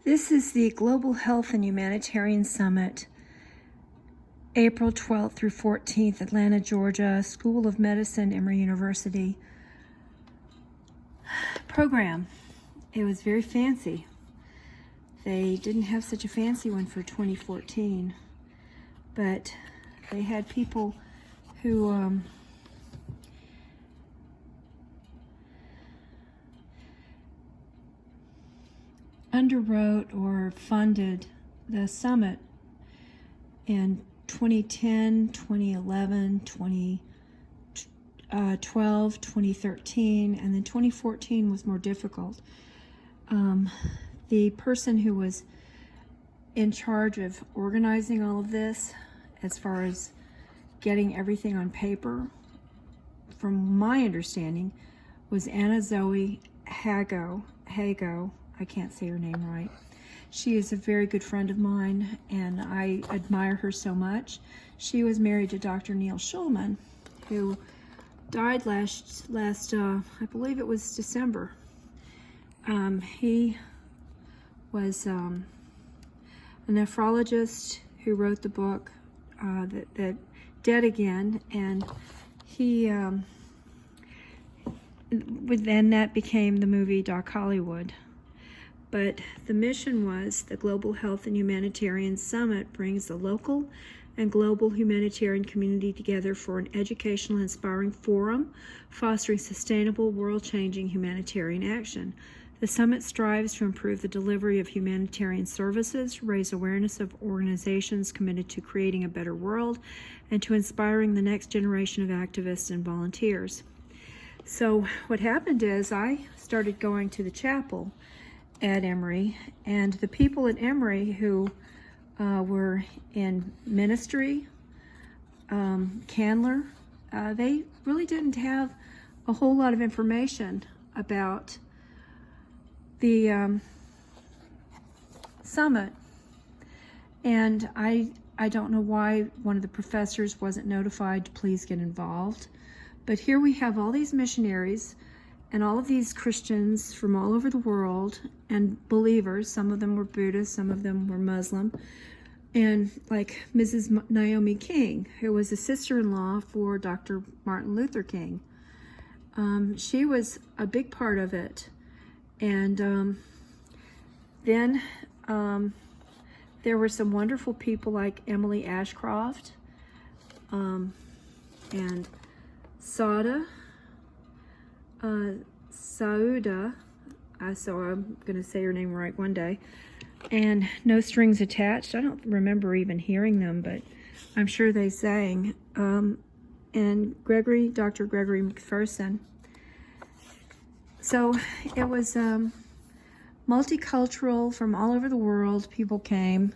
This is the Global Health and Humanitarian Summit, April 12th through 14th, Atlanta, Georgia, School of Medicine, Emory University program. It was very fancy. They didn't have such a fancy one for 2014, but they had people who underwrote or funded the summit in 2010, 2011, 2012, 2013, and then 2014 was more difficult. The person who was in charge of organizing all of this, as far as getting everything on paper, from my understanding, was Anna Zoe Hago. I can't say her name right. She is a very good friend of mine, and I admire her so much. She was married to Dr. Neil Schulman, who died last I believe it was December. He was a nephrologist who wrote the book that Dead Again, and he then that became the movie Doc Hollywood. But the mission was the Global Health and Humanitarian Summit brings the local and global humanitarian community together for an educational, inspiring forum, fostering sustainable, world-changing humanitarian action. The summit strives to improve the delivery of humanitarian services, raise awareness of organizations committed to creating a better world, and to inspiring the next generation of activists and volunteers. So what happened is I started going to the chapel at Emory, and the people at Emory who were in ministry, Candler, they really didn't have a whole lot of information about the summit. And I don't know why one of the professors wasn't notified to please get involved. But here we have all these missionaries and all of these Christians from all over the world, and believers. Some of them were Buddhist, some of them were Muslim. And like Mrs. Naomi King, who was a sister-in-law for Dr. Martin Luther King. She was a big part of it. And then there were some wonderful people like Emily Ashcroft and Sauda, so I'm going to say her name right one day, and No Strings Attached. I don't remember even hearing them, but I'm sure they sang, and Dr. Gregory McPherson. So it was multicultural from all over the world. People came.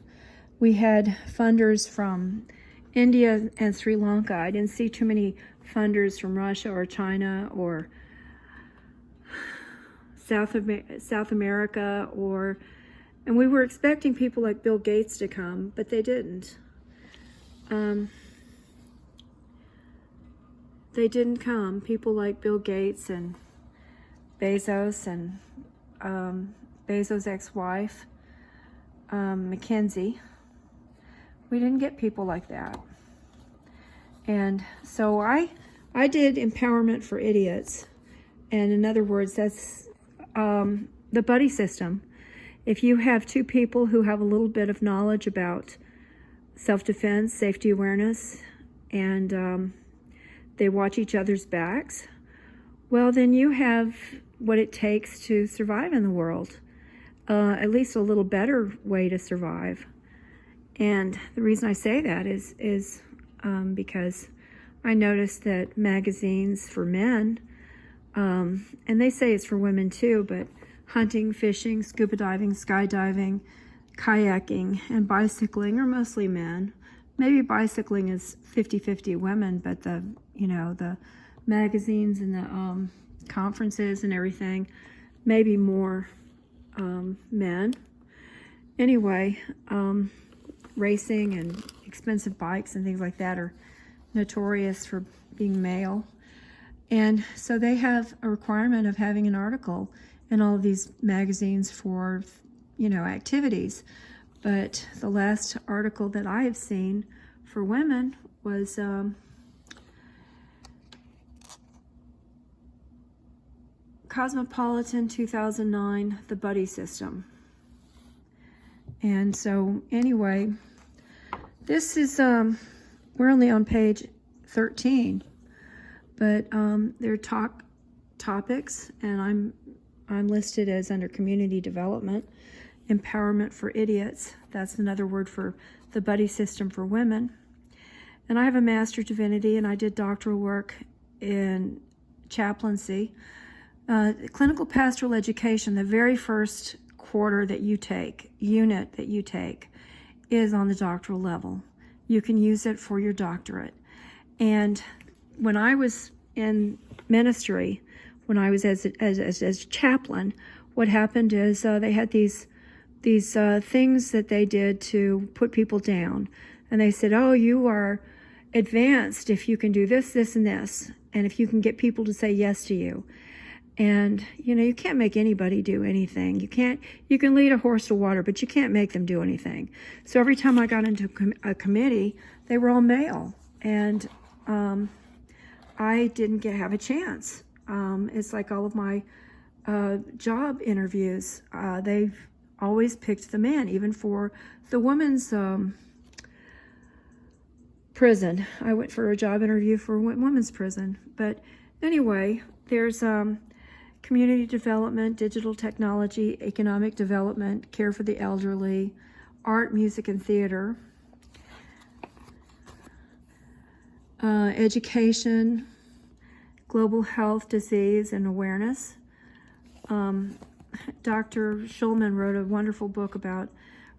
We had funders from India and Sri Lanka. I didn't see too many funders from Russia or China or South America, and we were expecting people like Bill Gates to come, but they didn't. They didn't come. People like Bill Gates and Bezos and Bezos' ex-wife, Mackenzie. We didn't get people like that. And so I did Empowerment for Idiots. And in other words, that's the buddy system. If you have two people who have a little bit of knowledge about self-defense, safety awareness, and they watch each other's backs, well, then you have what it takes to survive in the world, at least a little better way to survive. And the reason I say that is because I noticed that magazines for men, and they say it's for women too, but hunting, fishing, scuba diving, skydiving, kayaking, and bicycling are mostly men. Maybe bicycling is 50-50 women, but the magazines and the conferences and everything, maybe more men. Anyway, racing and expensive bikes and things like that are notorious for being male. And so they have a requirement of having an article in all of these magazines for, activities. But the last article that I have seen for women was Cosmopolitan 2009, the buddy system. And so anyway, this is, we're only on page 13, but there are topics, and I'm listed as under community development, empowerment for idiots. That's another word for the buddy system for women. And I have a Master's of Divinity, and I did doctoral work in chaplaincy. Clinical pastoral education, the very first quarter that you take, unit that you take, is on the doctoral level. You can use it for your doctorate. And when I was in ministry, when I was as a chaplain, what happened is they had these things that they did to put people down. And they said, oh, you are advanced if you can do this, this, and this. And if you can get people to say yes to you. And, you can't make anybody do anything. You can lead a horse to water, but you can't make them do anything. So every time I got into a committee, they were all male. And I didn't have a chance. It's like all of my job interviews. They've always picked the men, even for the women's prison. I went for a job interview for women's prison. But anyway, there's community development, digital technology, economic development, care for the elderly, art, music, and theater, education, global health, disease, and awareness. Dr. Schulman wrote a wonderful book about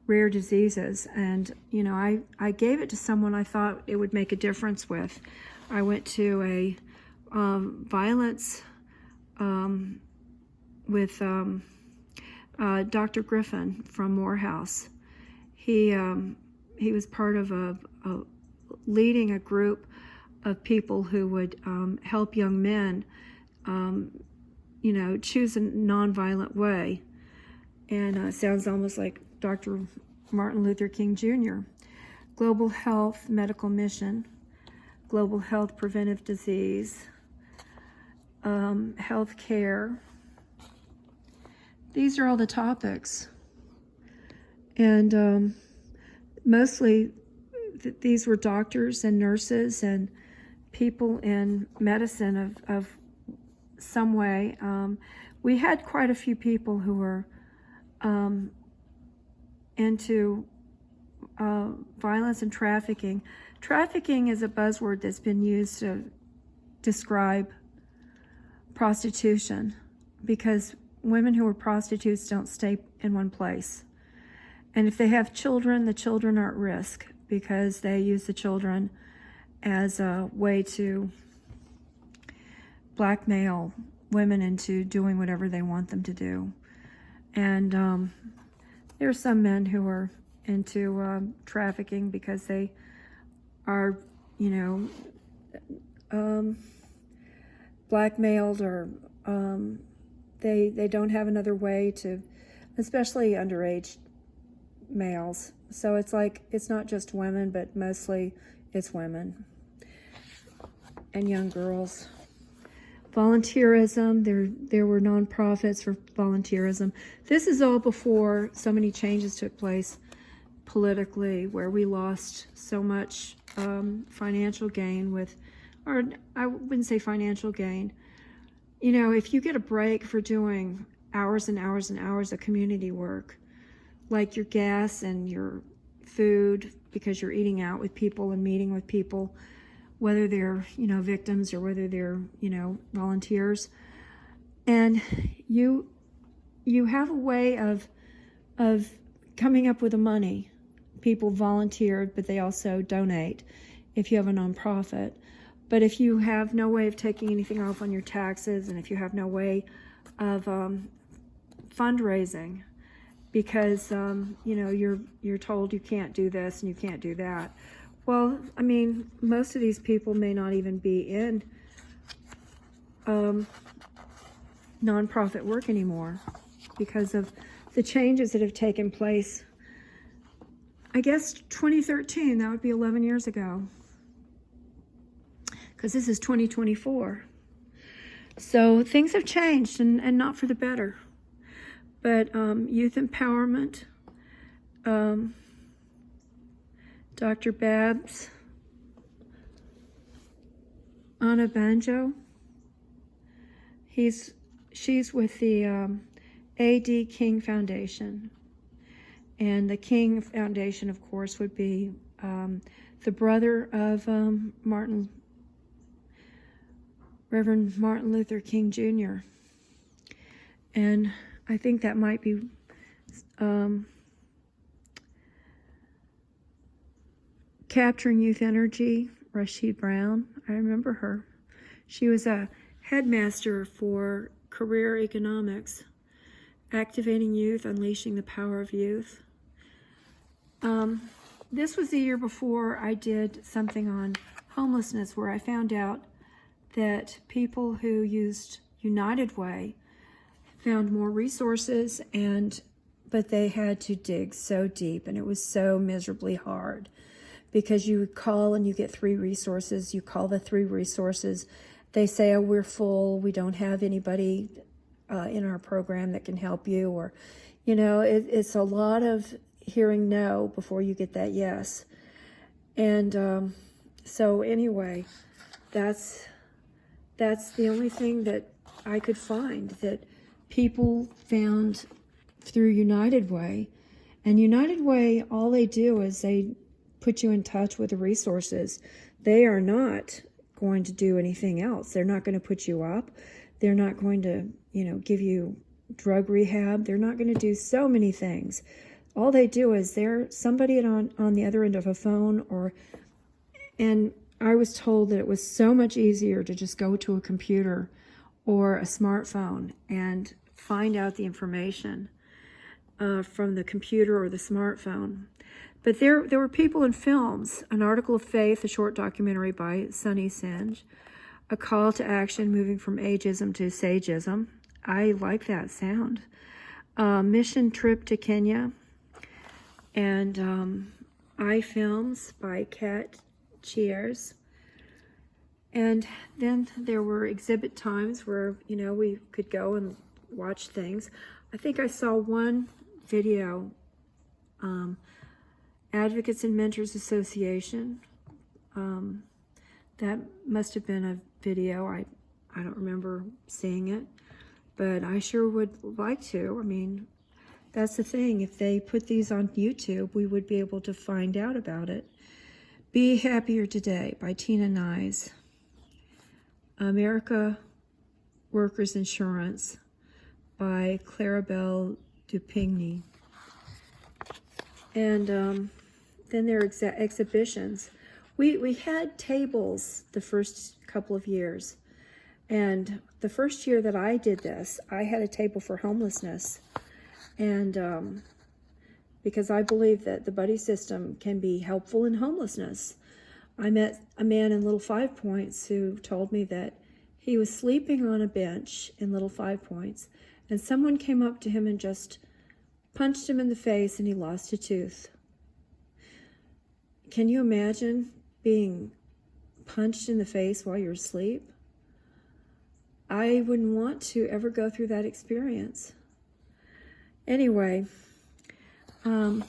rare diseases, and I gave it to someone I thought it would make a difference with. I went to a violence with Dr. Griffin from Morehouse. He was part of leading a group of people who would help young men choose a nonviolent way. And it sounds almost like Dr. Martin Luther King Jr. Global health, medical mission, global health, preventive disease, health care. These are all the topics. And mostly these were doctors and nurses and people in medicine of some way. We had quite a few people who were into violence and trafficking. Trafficking is a buzzword that's been used to describe prostitution, because women who are prostitutes don't stay in one place. And if they have children, the children are at risk because they use the children as a way to blackmail women into doing whatever they want them to do. And there are some men who are into trafficking because they are, blackmailed, or they don't have another way to, especially underage males. So it's like, it's not just women, but mostly it's women and young girls. Volunteerism, there were nonprofits for volunteerism. This is all before so many changes took place politically, where we lost so much financial gain with, or I wouldn't say financial gain. If you get a break for doing hours and hours and hours of community work, like your gas and your food, because you're eating out with people and meeting with people, whether they're, victims or whether they're, volunteers. And you have a way of coming up with the money. People volunteered, but they also donate if you have a nonprofit. But if you have no way of taking anything off on your taxes, and if you have no way of fundraising, because you're told you can't do this and you can't do that. Well, most of these people may not even be in nonprofit work anymore because of the changes that have taken place. I guess 2013, that would be 11 years ago, because this is 2024. So things have changed, and not for the better. But youth empowerment, Dr. Babs, Anna Banjo, she's with the A.D. King Foundation. And the King Foundation, of course, would be the brother of Reverend Martin Luther King Jr. And I think that might be Capturing Youth Energy, Rashid Brown. I remember her. She was a headmaster for career economics, activating youth, unleashing the power of youth. This was the year before I did something on homelessness, where I found out that people who used United Way found more resources, but they had to dig so deep, and it was so miserably hard, because you would call and you get 3 resources. You call the 3 resources. They say, oh, we're full. We don't have anybody in our program that can help you. Or, it's a lot of hearing no before you get that yes. And so anyway, that's the only thing that I could find that people found through United Way. And United Way, all they do is they put you in touch with the resources. They are not going to do anything else. They're not going to put you up. They're not going to, give you drug rehab. They're not going to do so many things. All they do is they're somebody on the other end of a phone, and I was told that it was so much easier to just go to a computer or a smartphone and find out the information from the computer or the smartphone. But there were people in films, An Article of Faith, a short documentary by Sunny Singe, A Call to Action, moving from ageism to sageism. I like that sound. Mission Trip to Kenya, and iFilms by Kat Cheers. And then there were exhibit times where, we could go and watch things. I think I saw one video, Advocates and Mentors Association. That must have been a video. I don't remember seeing it, but I sure would like to. I mean, that's the thing. If they put these on YouTube, we would be able to find out about it. Be Happier Today by Tina Nyes. America Workers Insurance by Clarabelle Dupigny. And then there are exhibitions. We had tables the first couple of years. And the first year that I did this, I had a table for homelessness. And because I believe that the buddy system can be helpful in homelessness. I met a man in Little Five Points who told me that he was sleeping on a bench in Little Five Points, and someone came up to him and just punched him in the face, and he lost a tooth. Can you imagine being punched in the face while you're asleep? I wouldn't want to ever go through that experience. Anyway, so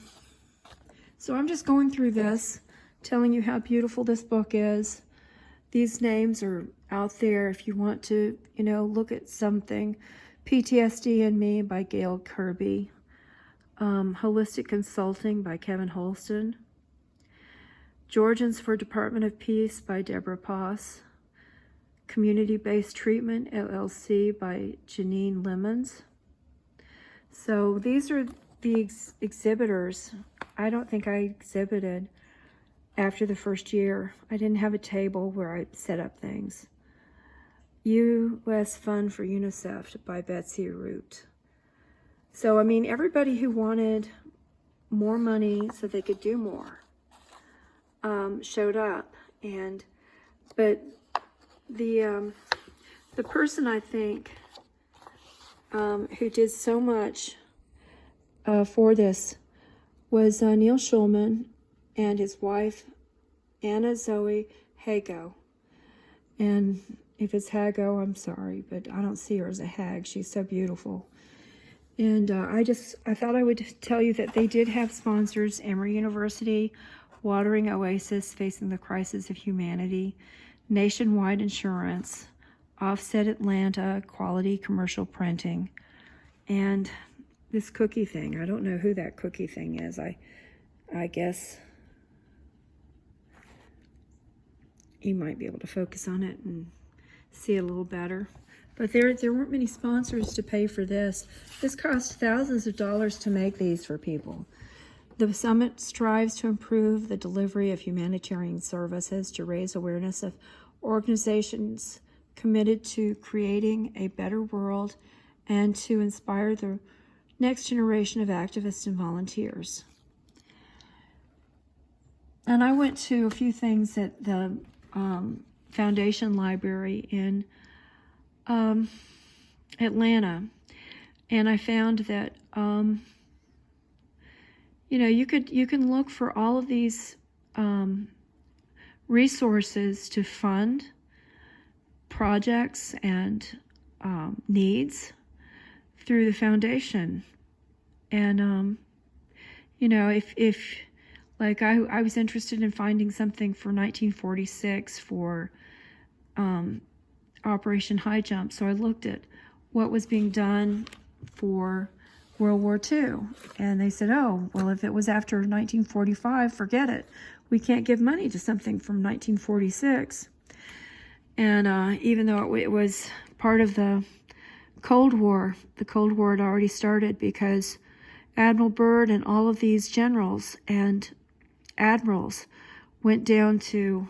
I'm just going through this, telling you how beautiful this book is. These names are out there if you want to, look at something. PTSD and Me by Gail Kirby. Holistic Consulting by Kevin Holston. Georgians for Department of Peace by Deborah Poss. Community-Based Treatment, LLC by Janine Lemons. So these are the exhibitors. I don't think I exhibited after the first year. I didn't have a table where I set up things. U.S. Fund for UNICEF by Betsy Root. So, everybody who wanted more money so they could do more showed up. But the person I think who did so much for this was Neil Schulman and his wife, Anna Zoe Hago. And if it's Hago, I'm sorry, but I don't see her as a hag. She's so beautiful. And I thought I would tell you that they did have sponsors: Emory University, Watering Oasis, Facing the Crisis of Humanity, Nationwide Insurance, Offset Atlanta, Quality Commercial Printing, and this cookie thing. I don't know who that cookie thing is. I guess you might be able to focus on it and see a little better. But there weren't many sponsors to pay for this. This cost thousands of dollars to make these for people. The summit strives to improve the delivery of humanitarian services, to raise awareness of organizations committed to creating a better world, and to inspire the next generation of activists and volunteers. And I went to a few things at the Foundation Library in Atlanta, and I found that you can look for all of these resources to fund projects and needs through the foundation. And if like I was interested in finding something for 1946 for Operation High Jump, so I looked at what was being done for World War II, and they said, oh, well, if it was after 1945, forget it. We can't give money to something from 1946. And even though it was part of the Cold War had already started, because Admiral Byrd and all of these generals and admirals went down to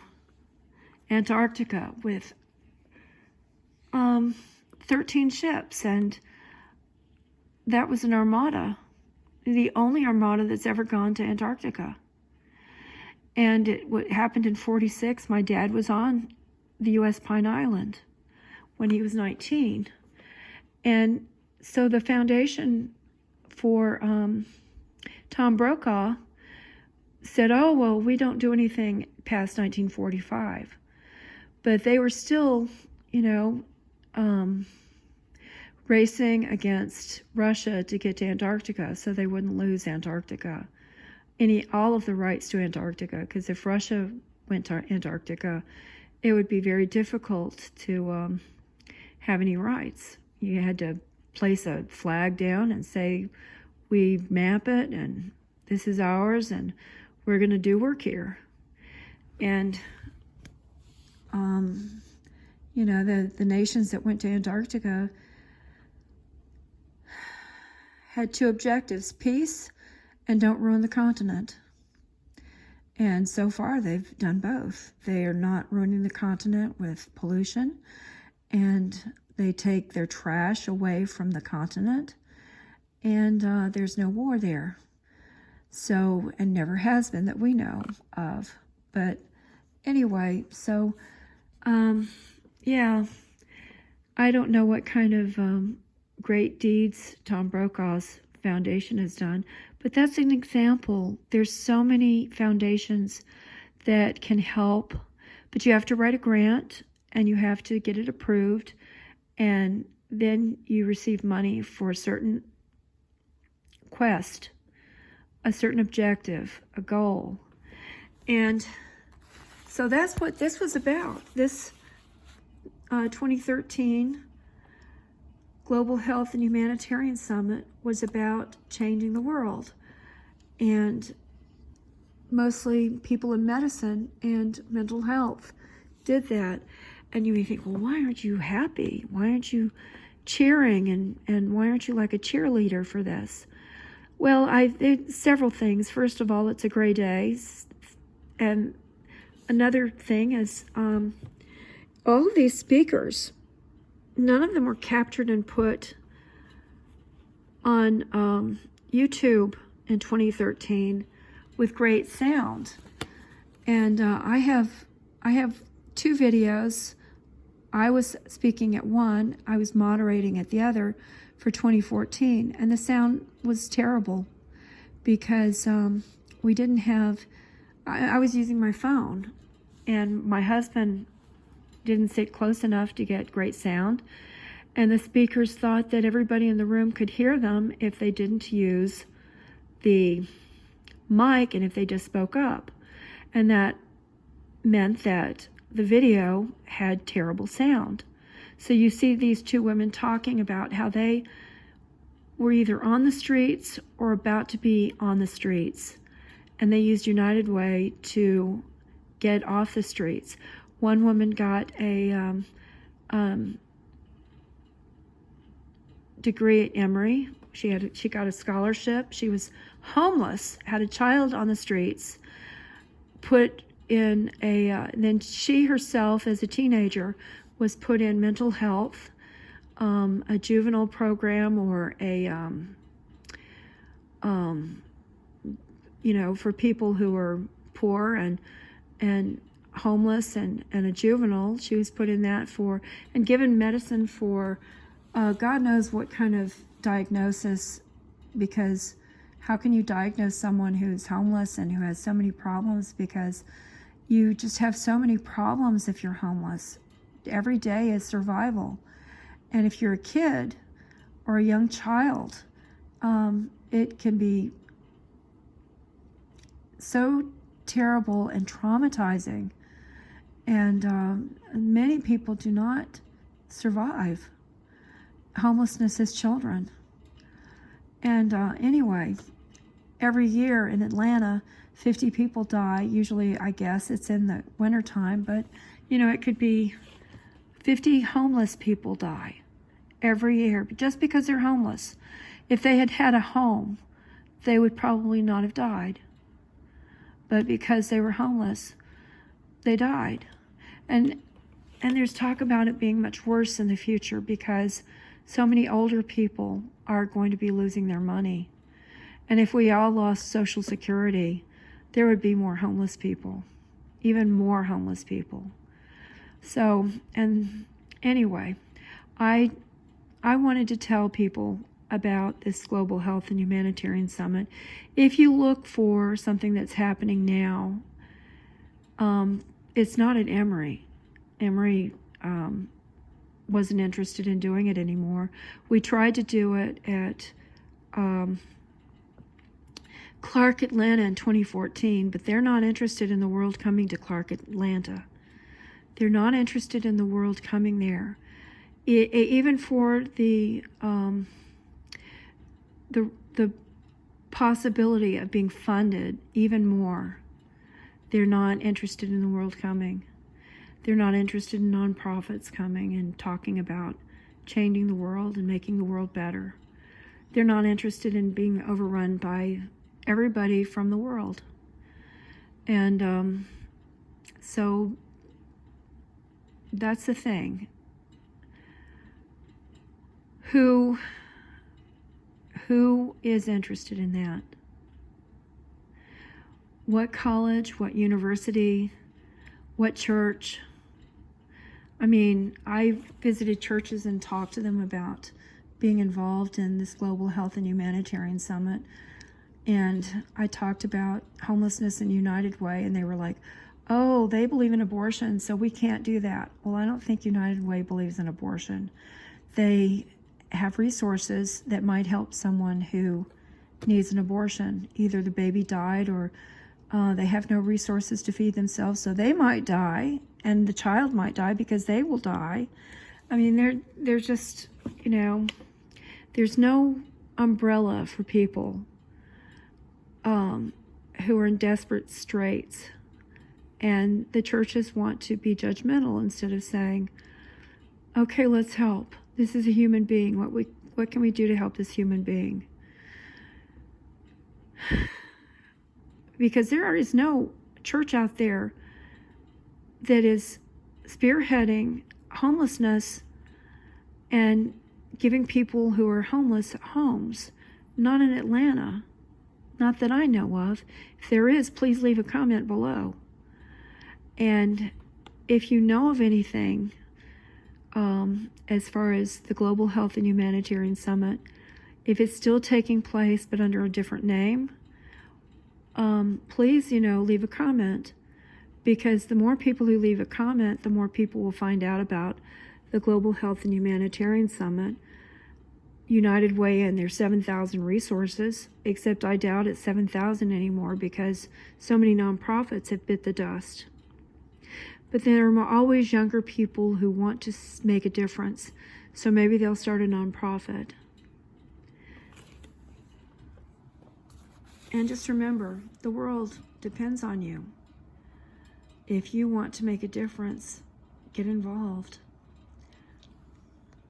Antarctica with 13 ships, and that was an armada, the only armada that's ever gone to Antarctica. And what happened in 46, my dad was on the U.S. Pine Island when he was 19. And so the foundation for Tom Brokaw said, oh, well, we don't do anything past 1945. But they were still, racing against Russia to get to Antarctica, so they wouldn't lose Antarctica, all of the rights to Antarctica, because if Russia went to Antarctica, it would be very difficult to have any rights. You had to place a flag down and say, we map it, and this is ours, and we're going to do work here. And the nations that went to Antarctica had two objectives: peace and don't ruin the continent. And so far they've done both. They are not ruining the continent with pollution, and they take their trash away from the continent, and there's no war there. So, and never has been that we know of. But anyway, so yeah, I don't know what kind of great deeds Tom Brokaw's foundation has done, but that's an example. There's so many foundations that can help, but you have to write a grant and you have to get it approved, and then you receive money for a certain quest, a certain objective, a goal. And so that's what this was about. This 2013 Global Health and Humanitarian Summit was about changing the world, and mostly people in medicine and mental health did that. And you may think, well, why aren't you happy? Why aren't you cheering? And why aren't you like a cheerleader for this? Well, there's several things. First of all, it's a gray day. And another thing is all of these speakers, none of them were captured and put on YouTube in 2013 with great sound. And I have two videos. I was speaking at one, I was moderating at the other for 2014, and the sound was terrible. because we didn't have, I was using my phone, and my husband didn't sit close enough to get great sound, and the speakers thought that everybody in the room could hear them if they didn't use the mic and if they just spoke up. And that meant that the video had terrible sound. So you see these two women talking about how they were either on the streets or about to be on the streets, and they used United Way to get off the streets. One woman got a degree at Emory. She got a scholarship. She was homeless, had a child on the streets, put in then she herself as a teenager was put in mental health, a juvenile program, or a for people who are poor and homeless, and a juvenile. She was put in that for, and given medicine for God knows what kind of diagnosis, because how can you diagnose someone who's homeless and who has so many problems? Because you just have so many problems if you're homeless. Every day is survival. And if you're a kid or a young child, it can be so terrible and traumatizing. And many people do not survive homelessness as children. And anyway, every year in Atlanta, 50 people die. Usually, I guess, it's in the wintertime, but, it could be 50 homeless people die every year just because they're homeless. If they had had a home, they would probably not have died. But because they were homeless, they died. And there's talk about it being much worse in the future because so many older people are going to be losing their money. And if we all lost Social Security, there would be more homeless people, even more homeless people. So, and anyway, I wanted to tell people about this Global Health and Humanitarian Summit. If you look for something that's happening now, it's not at Emory. Emory wasn't interested in doing it anymore. We tried to do it at Clark Atlanta in 2014, but they're not interested in the world coming to Clark Atlanta. They're not interested in the world coming there. Even for the possibility of being funded even more, they're not interested in the world coming. They're not interested in nonprofits coming and talking about changing the world and making the world better. They're not interested in being overrun by everybody from the world. And so that's the thing. Who is interested in that? What college, what university, what church? I mean, I visited churches and talked to them about being involved in this Global Health and Humanitarian Summit. And I talked about homelessness and United Way, and they were like, oh, they believe in abortion, so we can't do that. Well, I don't think United Way believes in abortion. They have resources that might help someone who needs an abortion. Either the baby died or they have no resources to feed themselves, so they might die, and the child might die because they will die. I mean, they're just, there's no umbrella for people who are in desperate straits. And the churches want to be judgmental instead of saying, okay, let's help. This is a human being. What can we do to help this human being? Because there is no church out there that is spearheading homelessness and giving people who are homeless homes. Not in Atlanta. Not that I know of. If there is, please leave a comment below. And if you know of anything, as far as the Global Health and Humanitarian Summit, if it's still taking place but under a different name, please, leave a comment, because the more people who leave a comment, the more people will find out about the Global Health and Humanitarian Summit, United Way, and their 7,000 resources, except I doubt it's 7,000 anymore because so many nonprofits have bit the dust. But there are always younger people who want to make a difference, so maybe they'll start a nonprofit. And just remember, the world depends on you. If you want to make a difference, get involved.